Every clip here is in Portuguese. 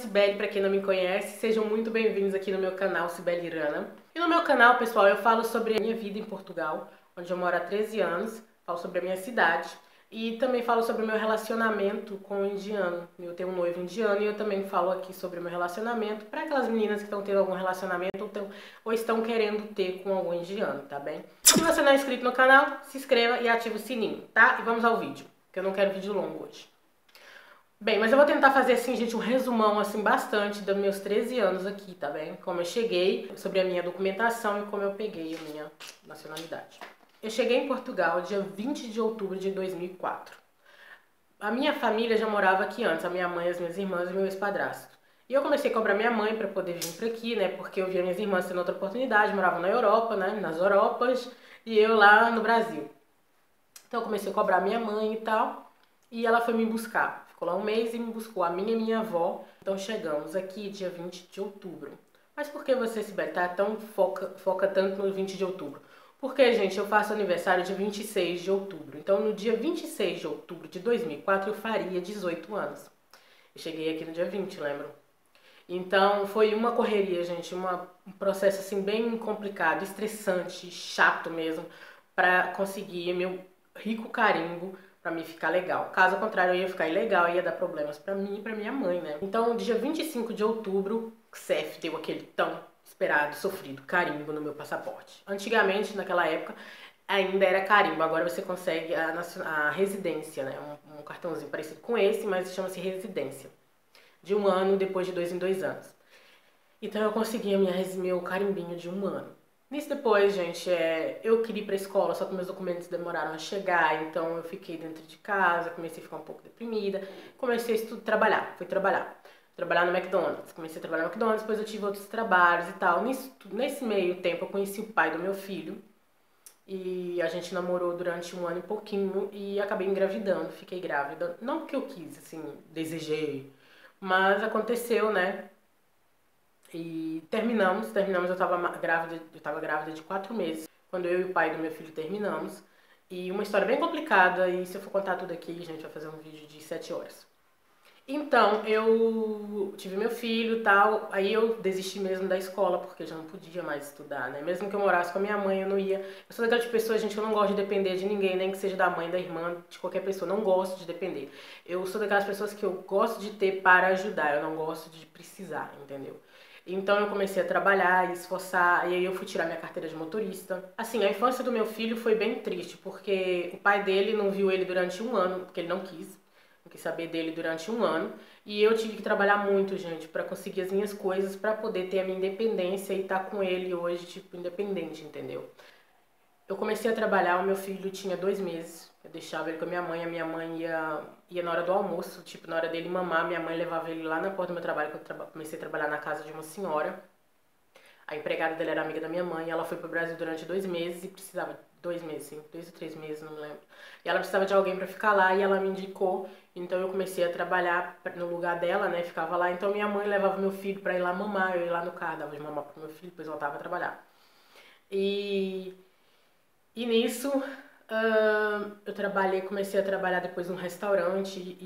Cibele, para quem não me conhece, sejam muito bem-vindos aqui no meu canal Cibele Irana. E no meu canal, pessoal, eu falo sobre a minha vida em Portugal, onde eu moro há 13 anos, falo sobre a minha cidade e também falo sobre o meu relacionamento com o indiano. Eu tenho um noivo indiano e eu também falo aqui sobre o meu relacionamento para aquelas meninas que estão tendo algum relacionamento ou estão querendo ter com algum indiano, tá bem? Se você não é inscrito no canal, se inscreva e ative o sininho, tá? E vamos ao vídeo, que eu não quero vídeo longo hoje. Bem, mas eu vou tentar fazer assim, gente, um resumão assim bastante dos meus 13 anos aqui, tá bem? Como eu cheguei, sobre a minha documentação e como eu peguei a minha nacionalidade. Eu cheguei em Portugal dia 20 de outubro de 2004. A minha família já morava aqui antes, a minha mãe, as minhas irmãs e meu ex-padrasto. E eu comecei a cobrar minha mãe para poder vir para aqui, né? Porque eu via minhas irmãs tendo outra oportunidade, moravam na Europa, né? Nas Europas, e eu lá no Brasil. Então eu comecei a cobrar minha mãe e tal, e ela foi me buscar. Ficou lá um mês e me buscou, a minha e minha avó. Então chegamos aqui dia 20 de outubro. Mas por que você, Cibele, foca tanto no 20 de outubro? Porque, gente, eu faço aniversário dia 26 de outubro. Então no dia 26 de outubro de 2004 eu faria 18 anos. Eu cheguei aqui no dia 20, lembram? Então foi uma correria, gente, um processo assim bem complicado, estressante, chato mesmo, para conseguir meu rico carimbo pra mim ficar legal. Caso contrário, eu ia ficar ilegal e ia dar problemas pra mim e pra minha mãe, né? Então, dia 25 de outubro, CEF deu aquele tão esperado, sofrido carimbo no meu passaporte. Antigamente, naquela época, ainda era carimbo. Agora você consegue a residência, né? Um cartãozinho parecido com esse, mas chama-se residência. De um ano, depois de 2 em 2 anos. Então eu consegui meu carimbinho de um ano. Nisso depois, gente, eu queria ir pra escola, só que meus documentos demoraram a chegar, então eu fiquei dentro de casa, comecei a ficar um pouco deprimida, comecei a trabalhar, fui trabalhar. Trabalhar no McDonald's, comecei a trabalhar no McDonald's, depois eu tive outros trabalhos e tal. Nesse meio tempo eu conheci o pai do meu filho, e a gente namorou durante um ano e pouquinho, e acabei engravidando, fiquei grávida. Não porque eu quis, assim, desejei, mas aconteceu, né? E terminamos, eu tava grávida de 4 meses, quando eu e o pai do meu filho terminamos. E uma história bem complicada, e se eu for contar tudo aqui, a gente vai fazer um vídeo de 7 horas. Então, eu tive meu filho e tal, aí eu desisti mesmo da escola, porque eu já não podia mais estudar, né? Mesmo que eu morasse com a minha mãe, eu não ia. Eu sou daquela de pessoa, gente, que eu não gosto de depender de ninguém, nem que seja da mãe, da irmã, de qualquer pessoa. Não gosto de depender. Eu sou daquelas pessoas que eu gosto de ter para ajudar, eu não gosto de precisar, entendeu? Então eu comecei a trabalhar, esforçar, e aí eu fui tirar minha carteira de motorista. Assim, a infância do meu filho foi bem triste, porque o pai dele não viu ele durante um ano, porque ele não quis saber dele durante um ano. E eu tive que trabalhar muito, gente, pra conseguir as minhas coisas, pra poder ter a minha independência e estar com ele hoje, tipo, independente, entendeu? Eu comecei a trabalhar, o meu filho tinha 2 meses, eu deixava ele com a minha mãe ia na hora do almoço, tipo, na hora dele mamar, minha mãe levava ele lá na porta do meu trabalho, quando eu comecei a trabalhar na casa de uma senhora. A empregada dela era amiga da minha mãe, ela foi pro Brasil durante 2 meses e precisava, 2 meses, sim, 2 ou 3 meses, não me lembro. E ela precisava de alguém pra ficar lá e ela me indicou, então eu comecei a trabalhar no lugar dela, né, ficava lá. Então minha mãe levava meu filho pra ir lá mamar, eu ia lá no carro, dava de mamar pro meu filho, depois voltava a trabalhar. E nisso, comecei a trabalhar depois num restaurante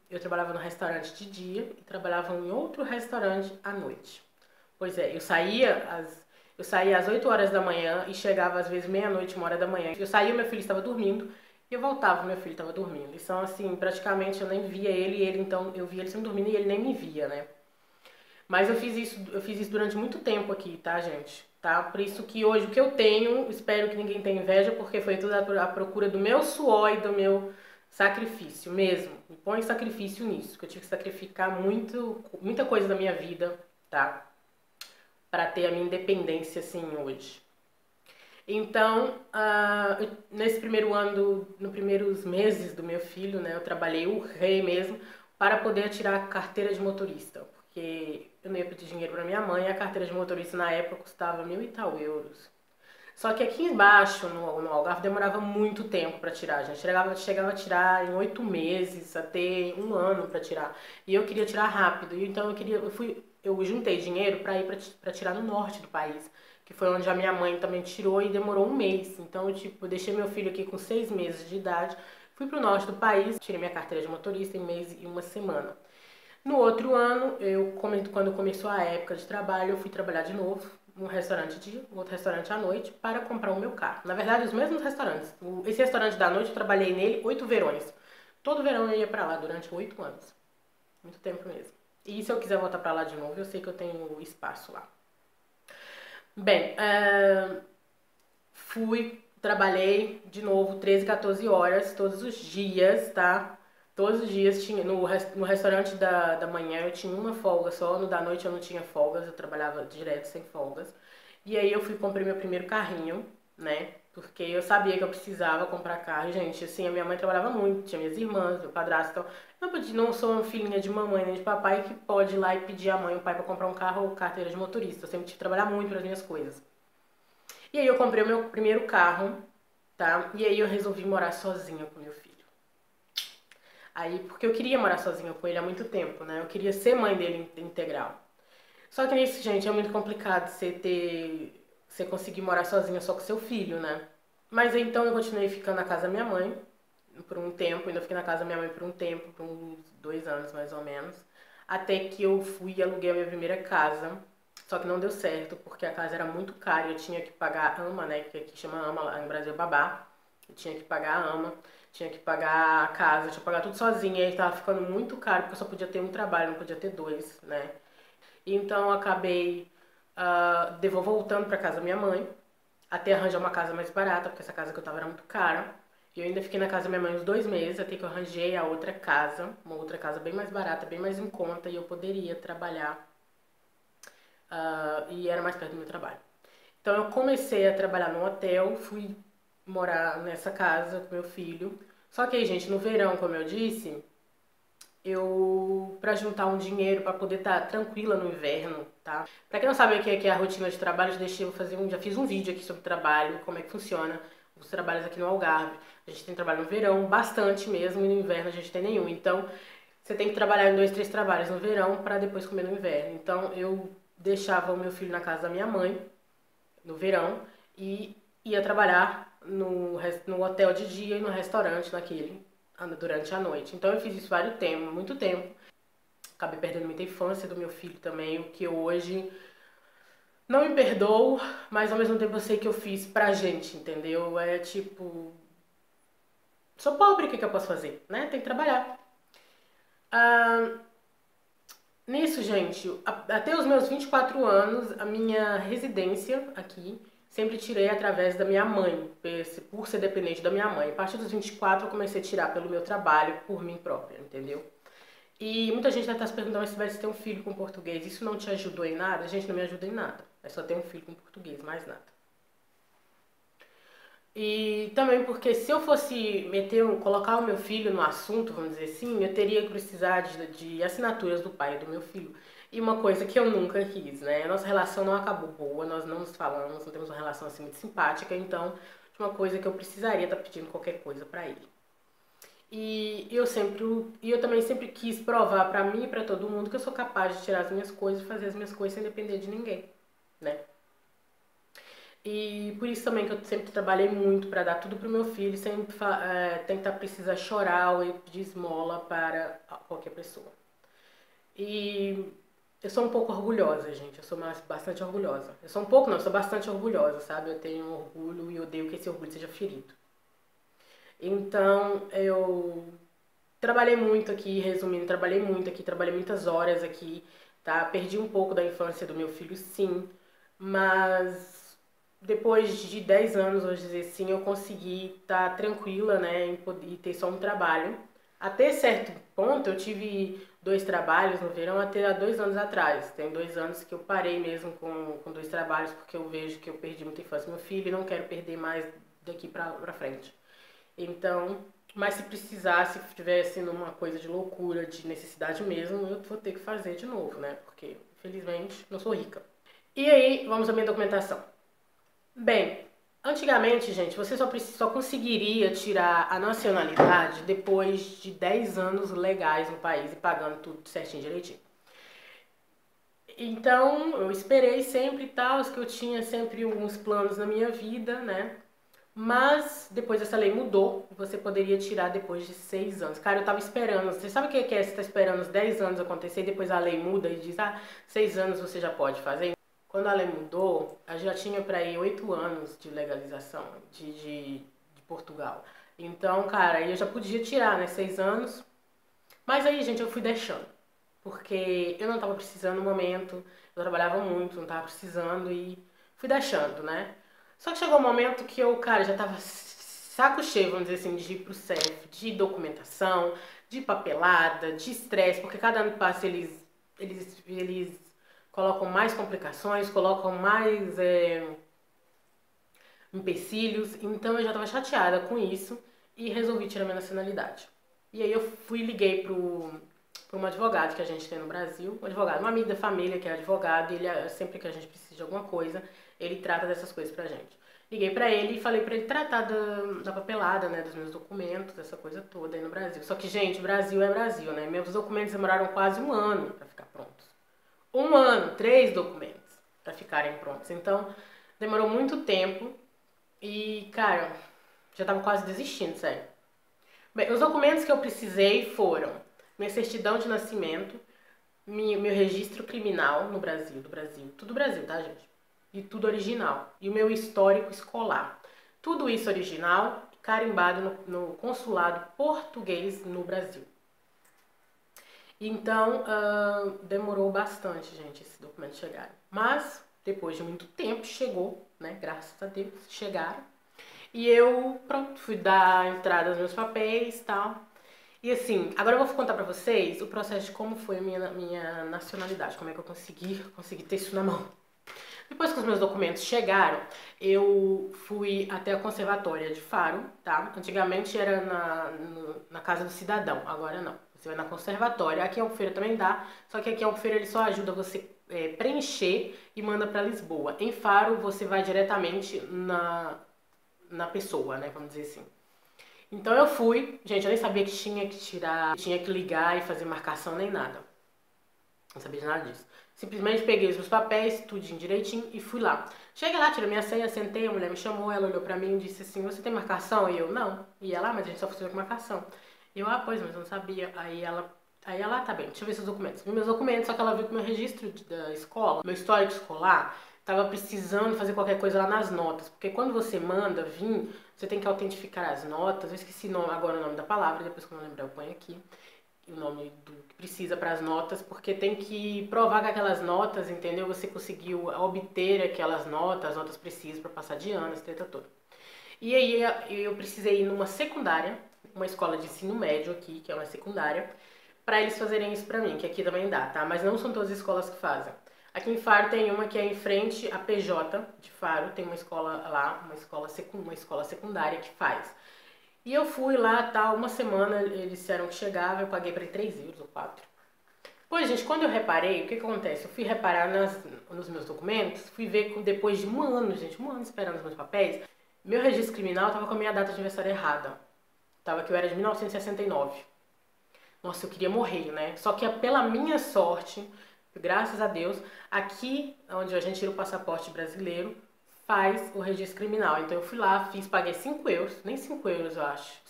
eu trabalhava num restaurante de dia e trabalhava em outro restaurante à noite. Pois é, eu saía às 8 horas da manhã e chegava às vezes meia-noite, 1 hora da manhã. Eu saía, meu filho estava dormindo, e eu voltava, meu filho estava dormindo. Então, assim, praticamente eu nem via ele, então eu via ele sempre dormindo e ele nem me via, né? Mas eu fiz isso durante muito tempo aqui, tá, gente? Tá? Por isso que hoje o que eu tenho, espero que ninguém tenha inveja, porque foi tudo a procura do meu suor e do meu sacrifício mesmo. Me põe sacrifício nisso, que eu tive que sacrificar muita coisa da minha vida, tá? Pra ter a minha independência, assim, hoje. Então, nesse primeiro ano, nos primeiros meses do meu filho, né, eu trabalhei o rei mesmo para poder tirar a carteira de motorista, porque eu não ia pedir dinheiro para minha mãe e a carteira de motorista na época custava 1.000 e tal euros. Só que aqui embaixo, no Algarve, demorava muito tempo para tirar, gente. Chegava a tirar em 8 meses, até um ano para tirar. E eu queria tirar rápido, então eu juntei dinheiro para ir para tirar no norte do país, que foi onde a minha mãe também tirou e demorou um mês. Então, eu deixei meu filho aqui com 6 meses de idade, fui pro norte do país, tirei minha carteira de motorista em 1 mês e 1 semana. No outro ano, quando começou a época de trabalho, eu fui trabalhar de novo num restaurante outro restaurante à noite para comprar o meu carro. Na verdade, os mesmos restaurantes. Esse restaurante da noite, eu trabalhei nele 8 verões. Todo verão eu ia pra lá durante 8 anos. Muito tempo mesmo. E se eu quiser voltar pra lá de novo, eu sei que eu tenho espaço lá. Bem, trabalhei de novo 13, 14 horas todos os dias, tá? Todos os dias tinha no restaurante da manhã eu tinha uma folga só, no da noite eu não tinha folgas, eu trabalhava direto sem folgas. E aí eu fui comprei meu primeiro carrinho, né? Porque eu sabia que eu precisava comprar carro. Gente, assim, a minha mãe trabalhava muito, tinha minhas irmãs, meu padrasto, então não sou uma filhinha de mamãe nem de papai que pode ir lá e pedir a mãe ou o pai pra comprar um carro ou carteira de motorista. Eu sempre tive que trabalhar muito para as minhas coisas. E aí eu comprei o meu primeiro carro, tá? E aí eu resolvi morar sozinha com meu filho. Aí, porque eu queria morar sozinha com ele há muito tempo, né? Eu queria ser mãe dele integral. Só que isso, gente, é muito complicado você conseguir morar sozinha só com seu filho, né? Mas aí, então eu continuei ficando na casa da minha mãe por um tempo, ainda fiquei na casa da minha mãe por um tempo, por uns 2 anos mais ou menos. Até que eu fui e aluguei a minha primeira casa. Só que não deu certo, porque a casa era muito cara e eu tinha que pagar a AMA, né? Que aqui chama AMA, lá no Brasil é babá. Eu tinha que pagar a AMA, tinha que pagar a casa, tinha que pagar tudo sozinha. E aí tava ficando muito caro, porque eu só podia ter um trabalho, não podia ter dois, né? Então eu acabei voltando pra casa da minha mãe, até arranjar uma casa mais barata, porque essa casa que eu tava era muito cara. E eu ainda fiquei na casa da minha mãe uns 2 meses, até que eu arranjei a outra casa, uma outra casa bem mais barata, bem mais em conta, e eu poderia trabalhar, e era mais perto do meu trabalho. Então eu comecei a trabalhar no hotel, fui morar nessa casa com meu filho. Só que aí, gente, no verão, como eu disse, pra juntar um dinheiro pra poder estar tranquila no inverno, tá? Pra quem não sabe o que é a rotina de trabalho, já fiz um vídeo aqui sobre trabalho, como é que funciona os trabalhos aqui no Algarve. A gente tem trabalho no verão, bastante mesmo, e no inverno a gente tem nenhum. Então, você tem que trabalhar em 2, 3 trabalhos no verão pra depois comer no inverno. Então, eu deixava o meu filho na casa da minha mãe no verão e ia trabalhar no hotel de dia e no restaurante durante a noite. Então eu fiz isso muito tempo. Acabei perdendo muita infância do meu filho também, o que eu hoje não me perdoo, mas ao mesmo tempo eu sei que eu fiz pra gente, entendeu? É tipo, sou pobre, o que eu posso fazer, né? Tem que trabalhar. Nisso, gente, até os meus 24 anos, a minha residência aqui sempre tirei através da minha mãe, por ser dependente da minha mãe. A partir dos 24 eu comecei a tirar pelo meu trabalho, por mim própria, entendeu? E muita gente deve estar se perguntando se vai ter um filho com português. Isso não te ajudou em nada? Gente, não me ajuda em nada. É só ter um filho com português, mais nada. E também porque se eu fosse colocar o meu filho no assunto, vamos dizer assim, eu teria que precisar de assinaturas do pai e do meu filho. E uma coisa que eu nunca quis, né? A nossa relação não acabou boa, nós não nos falamos, não temos uma relação assim muito simpática, então uma coisa que eu precisaria estar pedindo qualquer coisa pra ele. Eu também sempre quis provar pra mim e pra todo mundo que eu sou capaz de tirar as minhas coisas e fazer as minhas coisas sem depender de ninguém, né? E por isso também que eu sempre trabalhei muito para dar tudo pro meu filho, sem tentar precisar chorar ou pedir esmola para qualquer pessoa. E eu sou um pouco orgulhosa, gente. Eu sou bastante orgulhosa. Eu sou um pouco, não, eu sou bastante orgulhosa, sabe? Eu tenho um orgulho e eu odeio que esse orgulho seja ferido. Então, eu trabalhei muito aqui, resumindo, trabalhei muito aqui, trabalhei muitas horas aqui, tá? Perdi um pouco da infância do meu filho, sim, mas depois de 10 anos, vou dizer assim, eu consegui estar tranquila, né, e ter só um trabalho. Até certo ponto, eu tive 2 trabalhos no verão até há 2 anos atrás. Tem 2 anos que eu parei mesmo com 2 trabalhos, porque eu vejo que eu perdi muita infância do meu filho e não quero perder mais daqui pra frente. Então, mas se precisar, se tivesse numa coisa de loucura, de necessidade mesmo, eu vou ter que fazer de novo, né? Porque, infelizmente, não sou rica. E aí, vamos à minha documentação. Bem, antigamente, gente, você só conseguiria tirar a nacionalidade depois de 10 anos legais no país e pagando tudo certinho, direitinho. Então, eu esperei sempre e tal, que eu tinha sempre uns planos na minha vida, né? Mas depois essa lei mudou e você poderia tirar depois de 6 anos. Cara, eu tava esperando. Você sabe o que é? Você tá esperando os 10 anos acontecer e depois a lei muda e diz, 6 anos você já pode fazer. Quando a lei mudou, a gente já tinha pra ir 8 anos de legalização de Portugal. Então, cara, aí eu já podia tirar, né? 6 anos. Mas aí, gente, eu fui deixando. Porque eu não tava precisando no momento, eu trabalhava muito, não tava precisando e fui deixando, né? Só que chegou um momento que eu, cara, já tava saco cheio, vamos dizer assim, de ir pro CEF, de documentação, de papelada, de estresse, porque cada ano que passa eles colocam mais complicações, colocam mais empecilhos, então eu já tava chateada com isso e resolvi tirar minha nacionalidade. E aí eu liguei para um advogado que a gente tem no Brasil, um amigo da família que é advogado, e ele, sempre que a gente precisa de alguma coisa, ele trata dessas coisas pra gente. Liguei pra ele e falei pra ele tratar da papelada, né, dos meus documentos, dessa coisa toda aí no Brasil. Só que, gente, Brasil é Brasil, né? Meus documentos demoraram quase um ano pra ficar prontos. Um ano, 3 documentos pra ficarem prontos. Então, demorou muito tempo e, cara, já tava quase desistindo, sério. Bem, os documentos que eu precisei foram minha certidão de nascimento, meu registro criminal no Brasil, tudo Brasil, tá, gente? E tudo original. E o meu histórico escolar. Tudo isso original, carimbado no consulado português no Brasil. Então, demorou bastante, gente, esse documento chegar. Mas, depois de muito tempo, chegou, né? Graças a Deus, chegaram. E eu, pronto, fui dar entrada nos meus papéis e tal. E assim, agora eu vou contar pra vocês o processo de como foi a minha nacionalidade, como é que eu consegui ter isso na mão. Depois que os meus documentos chegaram, eu fui até a conservatória de Faro, tá? Antigamente era na Casa do Cidadão, agora não. Você vai na conservatória, aqui em Albufeira também dá, só que aqui em Albufeira ele só ajuda você preencher e manda pra Lisboa. Em Faro você vai diretamente na pessoa, né, vamos dizer assim. Então eu fui, gente, eu nem sabia que tinha que tirar, tinha que ligar e fazer marcação nem nada. Não sabia de nada disso. Simplesmente peguei os meus papéis, tudinho direitinho e fui lá. Cheguei lá, tirei minha senha, sentei, a mulher me chamou, ela olhou pra mim e disse assim, você tem marcação? E eu, não. E ela, mas a gente só funciona com marcação. E eu, pois, mas eu não sabia. Aí ela, tá bem, deixa eu ver seus documentos. Vi meus documentos, só que ela viu que meu registro da escola, meu histórico escolar, tava precisando fazer qualquer coisa lá nas notas. Porque quando você manda vir, você tem que autentificar as notas. Eu esqueci agora o nome da palavra, depois que eu não lembrar eu ponho aqui o nome do que precisa para as notas, porque tem que provar que aquelas notas, entendeu? Você conseguiu obter aquelas notas, as notas precisas para passar de ano, essa treta toda. E aí eu precisei ir numa secundária, uma escola de ensino médio aqui, que é uma secundária, para eles fazerem isso para mim, que aqui também dá, tá? Mas não são todas as escolas que fazem. Aqui em Faro tem uma que é em frente à PJ de Faro, tem uma escola lá, uma escola secundária que faz. E eu fui lá, tal, uma semana, eles disseram que chegava, eu paguei pra ele 3 euros ou 4. Pois, gente, quando eu reparei, o que acontece? Eu fui reparar nos meus documentos, fui ver que depois de um ano, gente, um ano esperando os meus papéis, meu registro criminal tava com a minha data de aniversário errada. Tava que eu era de 1969. Nossa, eu queria morrer, né? Só que pela minha sorte, graças a Deus, aqui onde a gente tira o passaporte brasileiro, faz o registro criminal. Então eu fui lá, paguei 5 euros, nem 5 euros eu acho,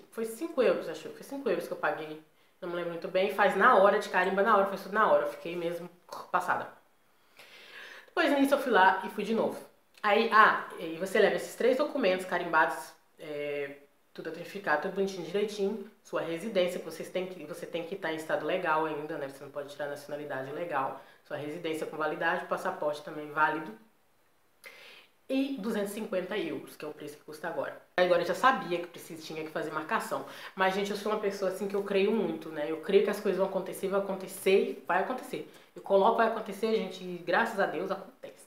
foi 5 euros, acho, foi 5 euros que eu paguei, não me lembro muito bem, faz na hora, de carimba na hora, faz tudo na hora, eu fiquei mesmo passada. Depois nisso eu fui lá e fui de novo. Aí, e você leva esses 3 documentos carimbados, tudo autentificado, tudo bonitinho, direitinho, sua residência, que você tem que estar em estado legal ainda, né, você não pode tirar nacionalidade legal, sua residência com validade, passaporte também válido, e 250 euros, que é o preço que custa agora. Agora eu já sabia que tinha que fazer marcação. Mas, gente, eu sou uma pessoa assim que eu creio muito, né? Eu creio que as coisas vão acontecer e vai acontecer. Eu coloco, vai acontecer, gente, e graças a Deus acontece.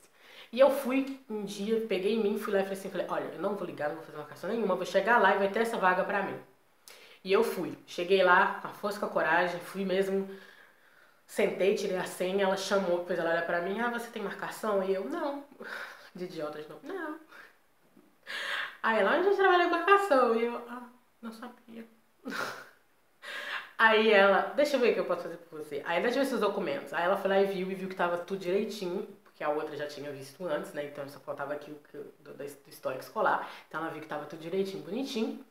E eu fui um dia, peguei em mim, fui lá e falei, olha, eu não vou ligar, não vou fazer marcação nenhuma, vou chegar lá e vai ter essa vaga pra mim. E eu fui. Cheguei lá, com a força, com a coragem, fui mesmo, sentei, tirei a senha, ela chamou, depois ela olha pra mim, você tem marcação? E eu, não. De idiota de novo. Não. Aí ela, onde eu trabalho em marcação? E eu, não sabia. Aí ela, deixa eu ver o que eu posso fazer por você. Aí deixa eu ver seus documentos. Aí ela foi lá e viu que tava tudo direitinho. porque a outra já tinha visto antes, né? Então só faltava aqui do histórico escolar. Então ela viu que tava tudo direitinho, bonitinho.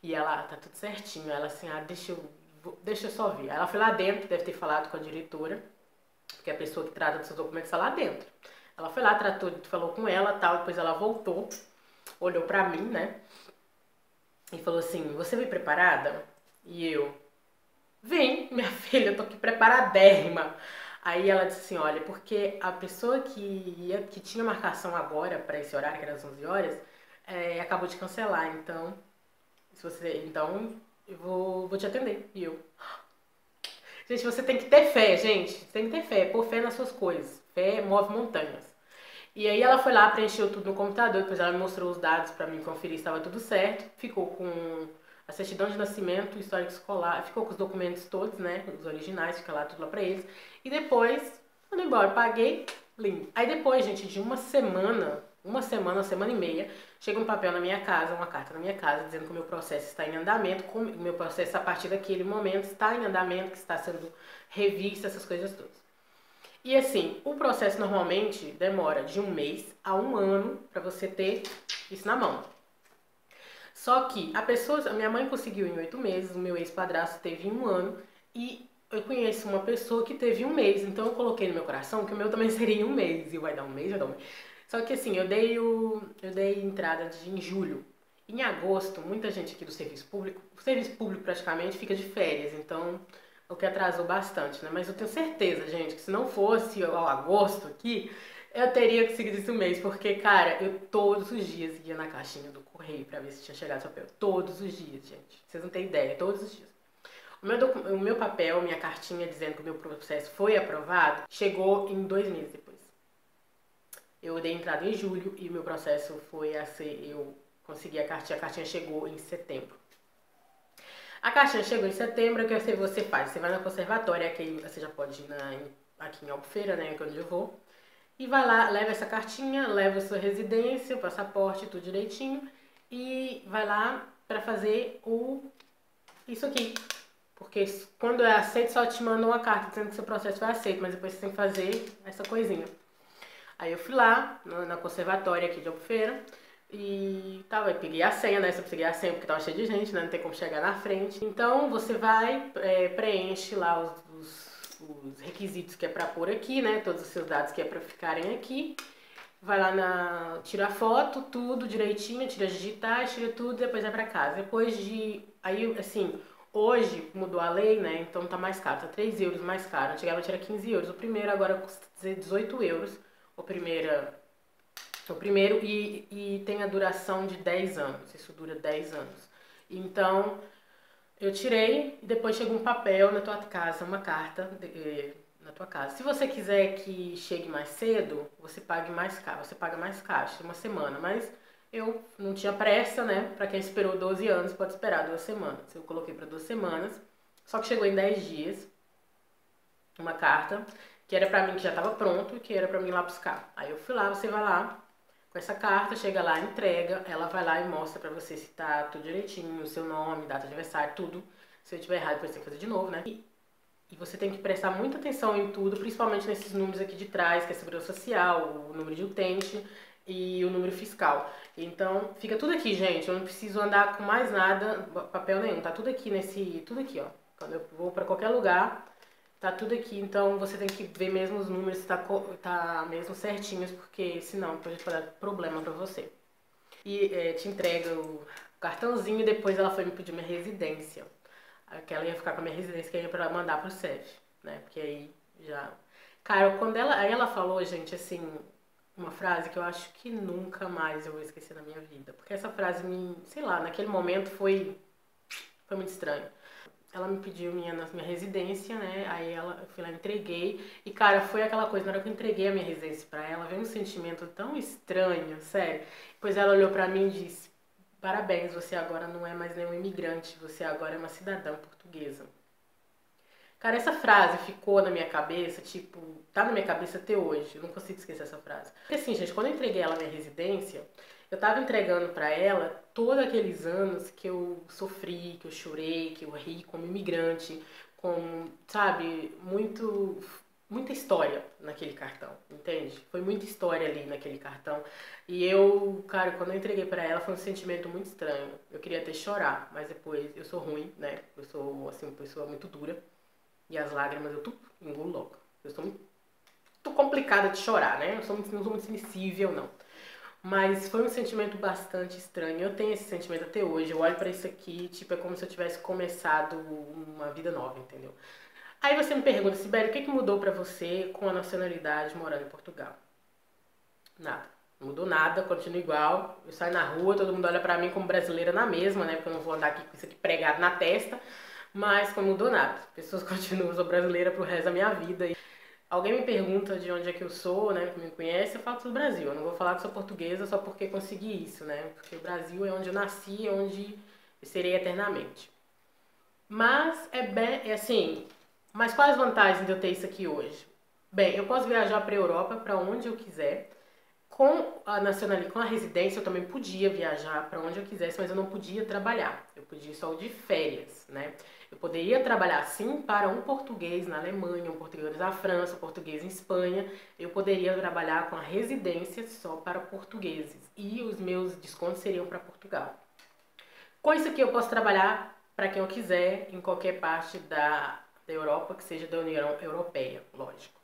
E ela, tá tudo certinho. Ela assim, deixa eu só ver. Aí ela foi lá dentro, deve ter falado com a diretora, porque a pessoa que trata dos seus documentos tá lá dentro. Ela foi lá, falou com ela, tal, depois ela voltou, olhou pra mim, né? E falou assim: "Você veio preparada?" E eu: "Vem, minha filha, eu tô aqui preparadérrima." Aí ela disse assim: "Olha, porque a pessoa que tinha marcação agora para esse horário, que era às 11 horas, acabou de cancelar, então eu vou te atender." E eu: "Gente, você tem que ter fé, gente. Você tem que ter fé, pôr fé nas suas coisas. Fé move montanhas." E aí ela foi lá, preencheu tudo no computador, depois ela me mostrou os dados pra mim conferir se estava tudo certo. Ficou com a certidão de nascimento, o histórico escolar, ficou com os documentos todos, né, os originais, fica lá tudo lá pra eles. E depois, mandei embora, paguei, lindo. Aí depois, gente, de uma semana e meia, chega um papel na minha casa, uma carta na minha casa, dizendo que o meu processo está em andamento, o meu processo a partir daquele momento está em andamento, que está sendo revisto, essas coisas todas. E assim, o processo normalmente demora de 1 mês a 1 ano para você ter isso na mão. Só que a minha mãe conseguiu em 8 meses, o meu ex-padrasto teve em 1 ano e eu conheço uma pessoa que teve 1 mês, então eu coloquei no meu coração que o meu também seria em 1 mês, e vai dar 1 mês, vai dar 1 mês. Só que assim, eu dei entrada em julho. Em agosto, muita gente aqui do o serviço público praticamente fica de férias, então o que atrasou bastante, né? Mas eu tenho certeza, gente, que se não fosse ao agosto aqui, eu teria conseguido esse mês, porque, cara, eu todos os dias ia na caixinha do correio pra ver se tinha chegado o papel. Todos os dias, gente. Vocês não têm ideia, todos os dias. O meu papel, minha cartinha dizendo que o meu processo foi aprovado, chegou em 2 meses depois. Eu dei entrada em julho e o meu processo eu consegui a cartinha chegou em setembro. A caixinha chegou em setembro, o que você faz? Você vai na conservatória, que você já pode ir aqui em Albufeira, né, que é onde eu vou. E vai lá, leva essa cartinha, leva a sua residência, o passaporte, tudo direitinho. E vai lá pra fazer isso aqui. Porque quando é aceito, só te mandam uma carta dizendo que seu processo foi aceito, mas depois você tem que fazer essa coisinha. Aí eu fui lá, na conservatória aqui de Albufeira, e eu peguei a senha, né? Só peguei a senha porque tava cheio de gente, né? Não tem como chegar na frente. Então você vai, preenche lá os requisitos que é pra pôr aqui, né? Todos os seus dados que é pra ficarem aqui. Vai lá tira a foto, tudo direitinho, tira as digitais, tira tudo, depois vai pra casa. Aí assim, hoje mudou a lei, né? Então tá mais caro, tá 3 euros mais caro. Antigamente era 15 euros. O primeiro agora custa 18 euros. O primeiro e tem a duração de 10 anos. Isso dura 10 anos. Então, eu tirei e depois chega um papel na tua casa, uma carta na tua casa. Se você quiser que chegue mais cedo, você paga mais caro, uma semana. Mas eu não tinha pressa, né? Pra quem esperou 12 anos, pode esperar 2 semanas. Eu coloquei pra 2 semanas, só que chegou em 10 dias uma carta que era pra mim, que já tava pronto, que era pra mim ir lá buscar. Aí eu fui lá, você vai lá com essa carta, chega lá, entrega, ela vai lá e mostra pra você se tá tudo direitinho, o seu nome, data de aniversário, tudo. Se eu tiver errado, depois tem que fazer de novo, né? E você tem que prestar muita atenção em tudo, principalmente nesses números aqui de trás, que é a segurança social, o número de utente e o número fiscal. Então, fica tudo aqui, gente. Eu não preciso andar com mais nada, papel nenhum. Tá tudo aqui tudo aqui, ó. Quando eu vou pra qualquer lugar, tá tudo aqui. Então, você tem que ver mesmo os números se tá mesmo certinhos, porque senão pode dar problema pra você. E te entrega o cartãozinho e depois ela foi me pedir minha residência. Que ela ia ficar com a minha residência, que eu ia pra mandar pro CEF, né? Porque aí já... Cara, aí ela falou, gente, assim, uma frase que eu acho que nunca mais eu vou esquecer na minha vida. Porque essa frase sei lá, naquele momento foi muito estranho. Ela me pediu minha residência, né? Aí eu fui lá, entreguei. E, cara, foi aquela coisa, na hora que eu entreguei a minha residência pra ela, veio um sentimento tão estranho, sério. Depois ela olhou pra mim e disse: "Parabéns, você agora não é mais nenhum imigrante, você agora é uma cidadã portuguesa." Cara, essa frase ficou na minha cabeça, tipo, tá na minha cabeça até hoje. Eu não consigo esquecer essa frase. Porque assim, gente, quando eu entreguei ela a minha residência, eu tava entregando pra ela todos aqueles anos que eu sofri, que eu chorei, que eu ri como imigrante, com, sabe, muita história naquele cartão, entende? Foi muita história ali naquele cartão. E eu, cara, quando eu entreguei pra ela foi um sentimento muito estranho. Eu queria até chorar, mas depois eu sou ruim, né? Eu sou, assim, uma pessoa muito dura. E as lágrimas eu engulo logo. Eu sou muito complicada de chorar, né? Eu não sou muito sensível, não. Mas foi um sentimento bastante estranho. Eu tenho esse sentimento até hoje. Eu olho pra isso aqui, tipo, é como se eu tivesse começado uma vida nova, entendeu? Aí você me pergunta, Sibeli, o que mudou pra você com a nacionalidade morando em Portugal? Nada. Não mudou nada, continua igual. Eu saio na rua, todo mundo olha pra mim como brasileira na mesma, né? Porque eu não vou andar aqui com isso aqui pregado na testa. Mas não mudou nada. As pessoas continuam, eu sou brasileira pro resto da minha vida. Alguém me pergunta de onde é que eu sou, né, que me conhece, eu falo que sou do Brasil. Eu não vou falar que sou portuguesa só porque consegui isso, né? Porque o Brasil é onde eu nasci, é onde eu serei eternamente. Mas é bem, é assim, mas quais as vantagens de eu ter isso aqui hoje? Bem, eu posso viajar para a Europa, para onde eu quiser. Com a nacionalidade, com a residência, eu também podia viajar para onde eu quisesse, mas eu não podia trabalhar. Eu podia só de férias, né? Eu poderia trabalhar sim para um português na Alemanha, um português na França, um português em Espanha. Eu poderia trabalhar com a residência só para portugueses e os meus descontos seriam para Portugal. Com isso aqui eu posso trabalhar para quem eu quiser em qualquer parte da Europa, que seja da União Europeia, lógico.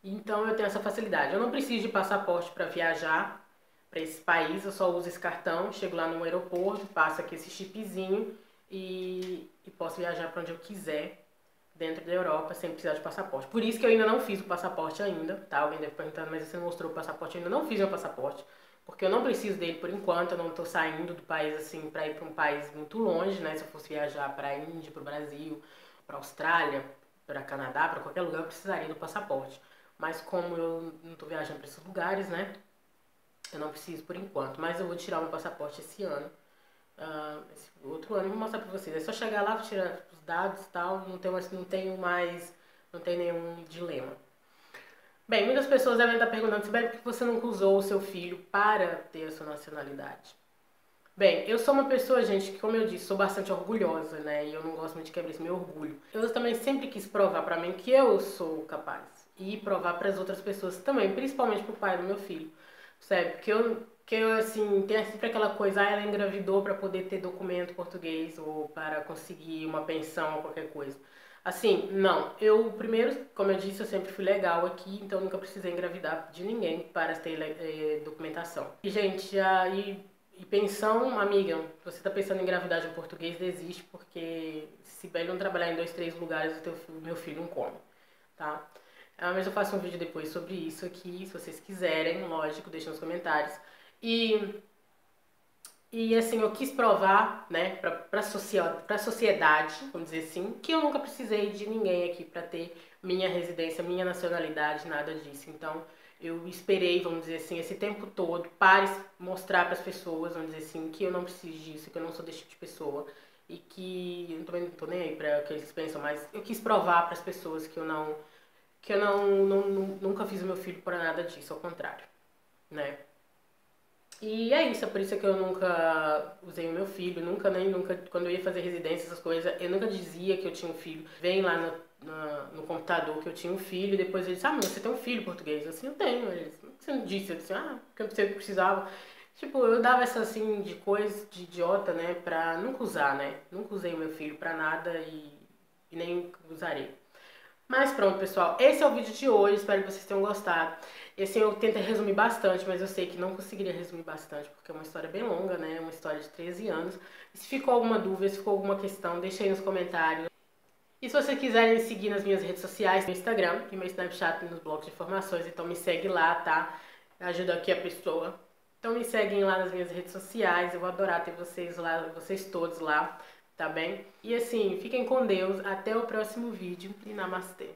Então eu tenho essa facilidade. Eu não preciso de passaporte para viajar para esse país, eu só uso esse cartão, chego lá no aeroporto, passo aqui esse chipzinho e posso viajar para onde eu quiser dentro da Europa sem precisar de passaporte. Por isso que eu ainda não fiz o passaporte ainda, tá? Alguém deve perguntar, mas você não mostrou o passaporte? Eu ainda não fiz meu passaporte, porque eu não preciso dele por enquanto, eu não tô saindo do país assim para ir para um país muito longe, né? Se eu fosse viajar para a Índia, para o Brasil, para a Austrália, para Canadá, para qualquer lugar, eu precisaria do passaporte. Mas como eu não tô viajando para esses lugares, né? Eu não preciso por enquanto. Mas eu vou tirar o meu passaporte esse ano. Esse outro ano eu vou mostrar pra vocês. É só chegar lá, tirar os dados e tal. Não tem nenhum dilema. Bem, muitas pessoas devem estar perguntando, Sibeli, por que você nunca usou o seu filho para ter a sua nacionalidade? Bem, eu sou uma pessoa, gente, que como eu disse, sou bastante orgulhosa, né? E eu não gosto muito de quebrar esse meu orgulho. Eu também sempre quis provar pra mim que eu sou capaz. E provar para as outras pessoas também, principalmente pro pai do meu filho. Sabe? Que eu assim, tem sempre aquela coisa, ela engravidou para poder ter documento português ou para conseguir uma pensão ou qualquer coisa. Assim, não. Eu, primeiro, como eu disse, eu sempre fui legal aqui, então nunca precisei engravidar de ninguém para ter documentação. E, gente, e pensão, amiga, se você tá pensando em engravidar de um português, desiste, porque se Sibeli não trabalhar em 2, 3 lugares, meu filho não come, tá? Mas eu faço um vídeo depois sobre isso aqui, se vocês quiserem, lógico, deixem nos comentários. E assim, eu quis provar, né, pra sociedade, vamos dizer assim, que eu nunca precisei de ninguém aqui pra ter minha residência, minha nacionalidade, nada disso. Então, eu esperei, vamos dizer assim, esse tempo todo para mostrar para as pessoas, vamos dizer assim, que eu não preciso disso, que eu não sou desse tipo de pessoa e que eu também não tô nem aí pra o que eles pensam, mas eu quis provar para as pessoas que eu nunca fiz o meu filho por nada disso, ao contrário, né? E é isso, é por isso que eu nunca usei o meu filho, nunca, quando eu ia fazer residência, essas coisas, eu nunca dizia que eu tinha um filho. Vem lá no computador que eu tinha um filho, e depois eles, mas você tem um filho português? Eu, assim, eu tenho. Eles, por que você não disse? Eu disse, porque eu não precisava. Tipo, eu dava essa, assim, de coisa, de idiota, né, pra nunca usar, né? Nunca usei o meu filho pra nada e nem usarei. Mas pronto, pessoal, esse é o vídeo de hoje, espero que vocês tenham gostado. E assim, eu tentei resumir bastante, mas eu sei que não conseguiria resumir bastante, porque é uma história bem longa, né? Uma história de 13 anos. E se ficou alguma dúvida, se ficou alguma questão, deixa aí nos comentários. E se vocês quiserem me seguir nas minhas redes sociais, no Instagram e meu Snapchat nos blocos de informações, então me segue lá, tá? Ajuda aqui a pessoa. Então me seguem lá nas minhas redes sociais, eu vou adorar ter vocês lá, vocês todos lá, tá bem? E assim, fiquem com Deus, até o próximo vídeo e namastê!